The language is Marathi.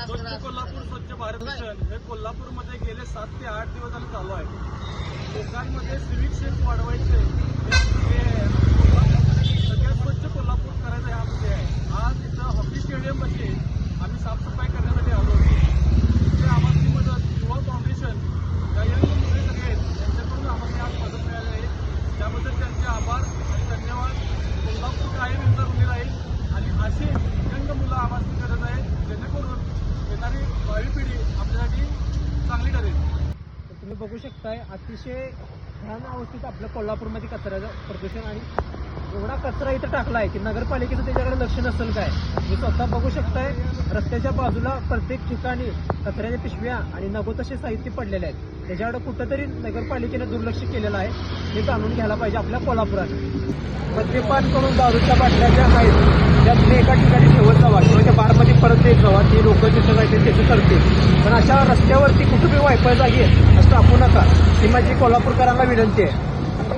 स्वच्छ कोल्हापूर स्वच्छ भारत मिशन हे कोल्हापूरमध्ये गेले 7 ते 8 दिवस झाले चालू आहे. लोकांमध्ये सिव्हिक सेन्स वाढवायचे सगळ्यात स्वच्छ कोल्हापूर करायचं हा विषय आहे. आज इथं हॉकी स्टेडियममध्ये आम्ही साफसफाई करण्यासाठी आलो होतो. तिथे आम्हाला मदत युवा फाउंडेशन या यंग मुले सगळे आहेत त्यांच्याकडून आम्हाला आज मदत मिळाली आहे. त्याबद्दल त्यांचे आभार आणि धन्यवाद. कोल्हापूर कायम इंदर उभी राहील आणि अशी यंग मुलं आम्हाला गरज आहे जेणेकरून येणारी भावी पिढी आपल्यासाठी चांगली ठरेल. तुम्ही बघू शकताय अतिशय घाण अवस्थेत आपल्या कोल्हापूरमध्ये कचऱ्याचं प्रदूषण आणि एवढा कचरा इथं टाकला आहे की नगरपालिकेचं त्याच्याकडे लक्ष नसेल काय. मी स्वतः बघू शकताय रस्त्याच्या बाजूला प्रत्येक ठिकाणी कचऱ्याच्या पिशव्या आणि नको तसे साहित्य पडलेले आहेत. त्याच्याकडे कुठंतरी नगरपालिकेनं दुर्लक्ष केलेलं आहे. हे जाणून घ्यायला पाहिजे आपल्या कोल्हापुरात. मद्यपान करून दारूच्या बाटल्या ज्या आहेत त्या तुम्ही एका ठिकाणी ठेवत जावा किंवा त्या बारमध्ये परत येत जावा. ती लोक तिथं काय त्याचं करते. पण अशा रस्त्यावरती कुठे वायफाय जागी असं टाकू नका. ही माझी कोल्हापूरकरांना विनंती आहे.